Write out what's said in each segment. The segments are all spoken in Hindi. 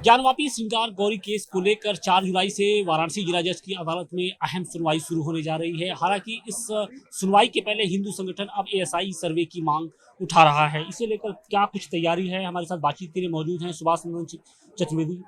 ज्ञानवापी श्रृंगार गौरी केस को लेकर 4 जुलाई से वाराणसी जिला जज की अदालत में अहम सुनवाई शुरू होने जा रही है। हालांकि इस सुनवाई के पहले हिंदू संगठन अब एएसआई सर्वे की मांग उठा रहा है। इसे लेकर क्या कुछ तैयारी है, हमारे साथ बातचीत के लिए मौजूद हैं सुभाष नंदन चतुर्वेदी।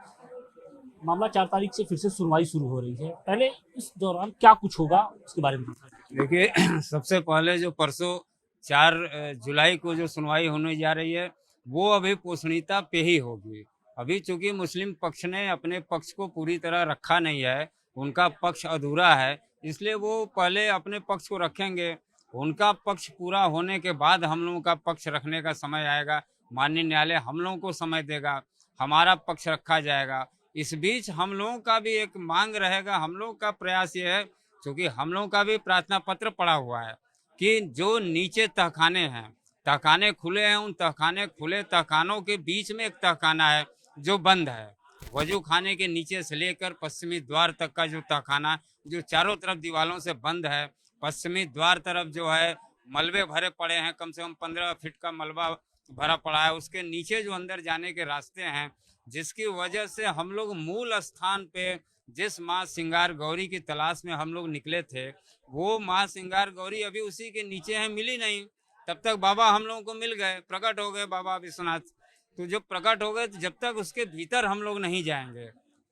मामला 4 तारीख से फिर से सुनवाई शुरू हो रही है। पहले इस दौरान क्या कुछ होगा उसके बारे में बताइए। देखिए सबसे पहले जो परसों 4 जुलाई को जो सुनवाई होने जा रही है वो अभी पोषणीयता पे ही होगी। अभी चूंकि मुस्लिम पक्ष ने अपने पक्ष को पूरी तरह रखा नहीं है, उनका पक्ष अधूरा है, इसलिए वो पहले अपने पक्ष को रखेंगे। उनका पक्ष पूरा होने के बाद हम लोगों का पक्ष रखने का समय आएगा। माननीय न्यायालय हम लोगों को समय देगा, हमारा पक्ष रखा जाएगा। इस बीच हम लोगों का भी एक मांग रहेगा। हम लोगों का प्रयास ये है, क्योंकि हम लोगों का भी प्रार्थना पत्र पड़ा हुआ है कि जो नीचे तहखाने हैं, तहखाने खुले हैं, उन तहखाने खुले तहखानों के बीच में एक तहखाना है जो बंद है। वजू खाने के नीचे से लेकर पश्चिमी द्वार तक का जो तहखाना, जो चारों तरफ दीवारों से बंद है, पश्चिमी द्वार तरफ जो है मलबे भरे पड़े हैं, कम से कम 15 फीट का मलबा भरा पड़ा है। उसके नीचे जो अंदर जाने के रास्ते हैं, जिसकी वजह से हम लोग मूल स्थान पे जिस माँ श्रृंगार गौरी की तलाश में हम लोग निकले थे, वो माँ श्रृंगार गौरी अभी उसी के नीचे है, मिली नहीं। तब तक बाबा हम लोगों को मिल गए, प्रकट हो गए बाबा विश्वनाथ। तो जब प्रकट हो गए तो जब तक उसके भीतर हम लोग नहीं जाएंगे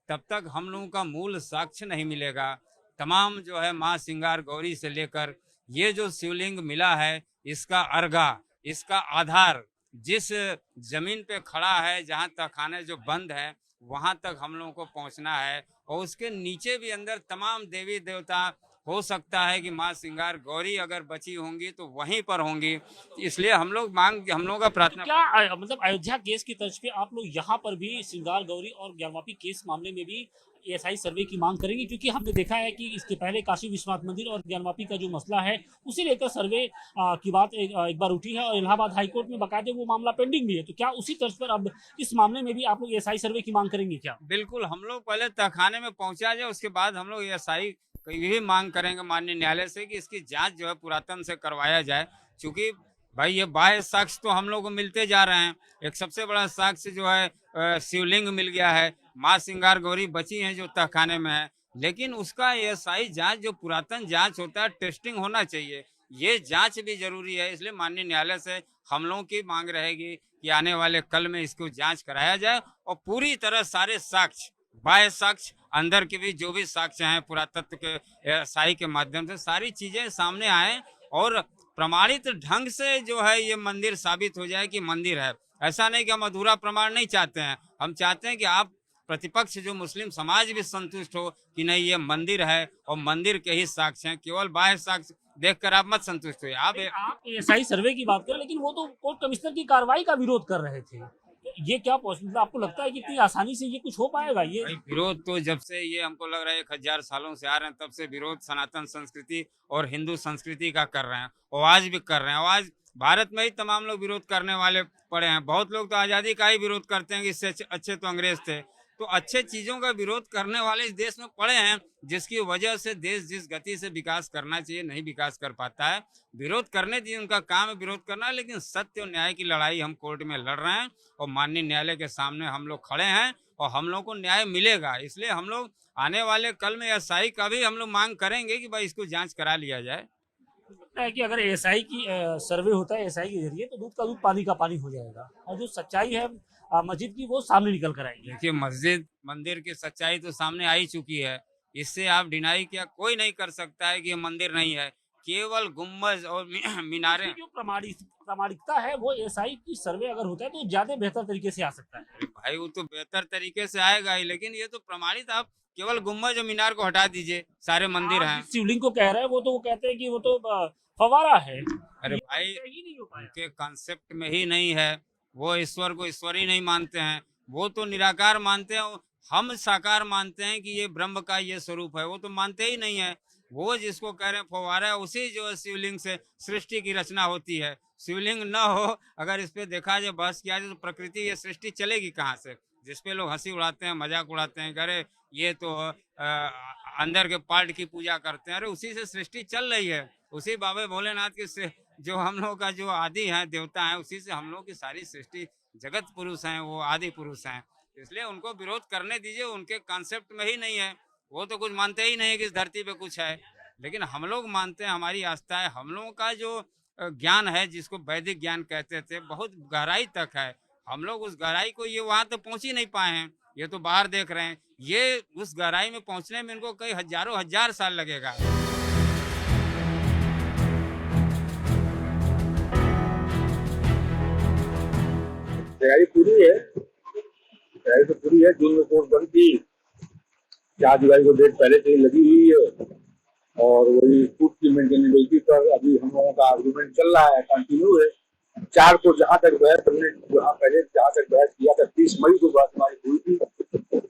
तब तक हम लोगों का मूल साक्ष्य नहीं मिलेगा। तमाम जो है माँ श्रृंगार गौरी से लेकर ये जो शिवलिंग मिला है, इसका अर्घा, इसका आधार जिस जमीन पे खड़ा है, जहाँ तहखाने जो बंद है, वहां तक हम लोगों को पहुंचना है। और उसके नीचे भी अंदर तमाम देवी देवता, हो सकता है कि माँ श्रृंगार गौरी अगर बची होंगी तो वहीं पर होंगी। इसलिए हम लोग का प्रार्थना क्या मतलब अयोध्या केस की तर्ज पे आप लोग यहाँ पर भी श्रृंगार गौरी और ज्ञानवापी केस मामले में भी एएसआई सर्वे की मांग करेंगे? क्योंकि हमने देखा है कि इसके पहले काशी विश्वनाथ मंदिर और ज्ञानवापी का जो मसला है उसे लेकर सर्वे की बात एक बार उठी है और इलाहाबाद हाईकोर्ट में बकायदे वो मामला पेंडिंग भी है। तो क्या उसी तर्ज पर अब इस मामले में भी आप लोग एएसआई सर्वे की मांग करेंगे क्या? बिल्कुल, हम लोग पहले तहखाने में पहुंचा जाए, उसके बाद हम लोग एएसआई की भी मांग करेंगे माननीय न्यायालय से कि इसकी जांच जो है पुरातन से करवाया जाए। क्योंकि भाई ये बाह्य साक्ष्य तो हम लोग को मिलते जा रहे हैं। एक सबसे बड़ा साक्ष्य जो है शिवलिंग मिल गया है, माँ श्रृंगार गौरी बची हैं जो तहखाने में है, लेकिन उसका एएसआई जांच, जो पुरातन जांच होता है, टेस्टिंग होना चाहिए। ये जांच भी जरूरी है। इसलिए माननीय न्यायालय से हम लोगों की मांग रहेगी कि आने वाले कल में इसको जांच कराया जाए और पूरी तरह सारे साक्ष्य, बाह्य साक्ष्य, अंदर के भी जो भी साक्ष्य हैं, पुरातत्व के एएसआई के माध्यम से सारी चीजें सामने आए और प्रमाणित ढंग से जो है ये मंदिर साबित हो जाए कि मंदिर है। ऐसा नहीं कि हम अधूरा प्रमाण नहीं चाहते हैं, हम चाहते हैं कि आप प्रतिपक्ष जो मुस्लिम समाज भी संतुष्ट हो कि नहीं ये मंदिर है और मंदिर के ही साक्ष्य हैं। केवल बाह्य साक्ष्य देखकर आप मत संतुष्ट हुए। आप एएसआई सर्वे की बात करें, लेकिन वो तो कोर्ट कमिश्नर की कार्रवाई का विरोध कर रहे थे। तो ये क्या पॉसिबल, आपको लगता है कि इतनी आसानी से ये कुछ हो पाएगा? ये विरोध तो जब से ये हमको लग रहा है 1000 सालों से आ रहे हैं, तब से विरोध सनातन संस्कृति और हिंदू संस्कृति का कर रहे हैं और आज भी कर रहे हैं। और आज भारत में ही तमाम लोग विरोध करने वाले पड़े हैं। बहुत लोग तो आज़ादी का ही विरोध करते हैं कि इससे अच्छे तो अंग्रेज थे। तो अच्छे चीजों का विरोध करने वाले इस देश में पड़े हैं, जिसकी वजह से देश जिस गति से विकास करना चाहिए नहीं विकास कर पाता है। विरोध करने दीजिए, उनका काम है विरोध करना, लेकिन सत्य और न्याय की लड़ाई हम कोर्ट में लड़ रहे हैं और माननीय न्यायालय के सामने हम लोग खड़े हैं और हम लोग को न्याय मिलेगा। इसलिए हम लोग आने वाले कल में एएसआई का भी हम लोग मांग करेंगे कि भाई इसको जांच करा लिया जाए। लगता है कि अगर एएसआई की सर्वे होता है एएसआई के जरिए, तो दूध का दूध पानी का पानी हो जाएगा और जो सच्चाई है मस्जिद की वो सामने निकल कर आएगी। देखिए मस्जिद मंदिर की सच्चाई तो सामने आ ही चुकी है। इससे आप डिनाई किया कोई नहीं कर सकता है कि ये मंदिर नहीं है। केवल गुम्बज और मीनारें। जो प्रामाणिकता है वो एएसआई की सर्वे अगर होता है तो ज्यादा बेहतर तरीके से आ सकता है। अरे भाई वो तो बेहतर तरीके से आएगा ही, लेकिन ये तो प्रमाणित, आप केवल गुम्बज और मीनार को हटा दीजिए, सारे मंदिर हैं। शिवलिंग को कह रहा है वो तो वो कहते हैं कि वो तो फवारा है। अरे भाई ही नहीं हो पाया। उनके कॉन्सेप्ट में ही नहीं है। वो ईश्वर को ईश्वर ही नहीं मानते हैं, वो तो निराकार मानते हैं। हम साकार मानते हैं कि ये ब्रह्म का ये स्वरूप है, वो तो मानते ही नहीं है। वो जिसको कह रहे हैं फवारा है, उसी जो है शिवलिंग से सृष्टि की रचना होती है। शिवलिंग न हो, अगर इस पे देखा जाए, बहस किया जाए, तो प्रकृति ये सृष्टि चलेगी कहाँ से? जिसपे लोग हंसी उड़ाते हैं, मजाक उड़ाते हैं, अरे ये तो अंदर के पार्ट की पूजा करते हैं। अरे उसी से सृष्टि चल रही है, उसी बाबे भोलेनाथ के से जो हम लोग का जो आदि है देवता है, उसी से हम लोग की सारी सृष्टि, जगत पुरुष हैं, वो आदि पुरुष हैं। इसलिए उनको विरोध करने दीजिए, उनके कॉन्सेप्ट में ही नहीं है, वो तो कुछ मानते ही नहीं है कि इस धरती पे कुछ है। लेकिन हम लोग मानते हैं, हमारी आस्था है, हम लोगों का जो ज्ञान है जिसको वैदिक ज्ञान कहते थे, बहुत गहराई तक है। हम लोग उस गहराई को, ये वहां तक पहुंच ही नहीं पाए हैं, ये तो बाहर देख रहे हैं। ये उस गहराई में पहुंचने में इनको कई हजारों हजार साल लगेगा। तैयारी पूरी है, तैयारी तो पूरी है। जून में कोर्स बंद थी, 4 जुलाई को डेट पहले से ही लगी हुई है और वही फूड की मेंटेनेबिलिटी पर अभी हम लोगों का आर्गूमेंट चल रहा है, कंटिन्यू है। 4 को जहाँ तक बहस हमने जहाँ तक बहस किया था, 30 मई को बात हमारी हुई थी।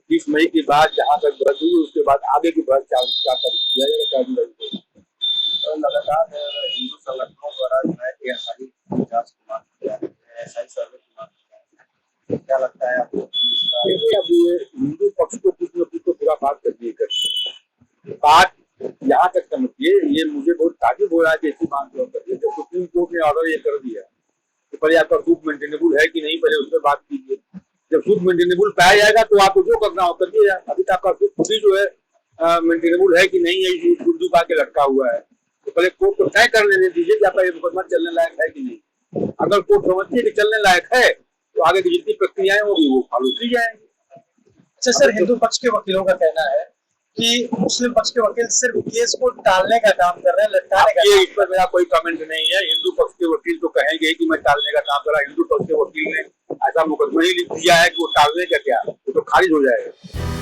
30 मई के बाद जहाँ तक बहस हुई, उसके बाद आगे की बहस 4 तारीख किया जाएगा, 4 जुलाई को। लगातार हिंदू संगठनों द्वारा जो है एएसआई जांच की मांग की जा रही है, एएसआई सर्वे की मांग की जा रही है। क्या लगता है आपको? देखिए, अब ये हिंदू पक्ष को कुछ न कुछ तो पूरा बात करनी है। बात यहाँ तक समझिए, ये मुझे बहुत ताजुब हो रहा है कि ऐसी मांग क्यों कर रही है। जब सुप्रीम कोर्ट ने ऑर्डर ये कर दिया तो पहले आपका सूद मेंटेनेबल है कि नहीं, पहले उस पर बात कीजिए। जब सूद मेंटेनेबल पाया जाएगा तो आपको जो करना हो करिए। अभी तक आपका सूद खुद ही जो है मेंटेनेबल है कि नहीं है, सूद पा के लटका हुआ है, तो पहले कोर्ट को तय कर लेने दीजिए कि आपका ये मुकदमा चलने लायक है कि नहीं। अगर कोर्ट समझती है कि चलने लायक है तो आगे की जितनी प्रक्रियाएं होगी वो फॉलो की जाएंगी। अच्छा सर, हिंदू पक्ष के वकीलों का कहना है कि मुस्लिम पक्ष के वकील सिर्फ केस को टालने का काम कर रहे हैं, लटकाने का। ये इस पर मेरा कोई कमेंट नहीं है। हिंदू पक्ष के वकील तो कहेंगे कि मैं टालने का काम कर रहा। हिंदू पक्ष के वकील ने ऐसा मुकदमा ही लिख दिया है कि वो टालने का क्या, वो तो खारिज हो जाएगा।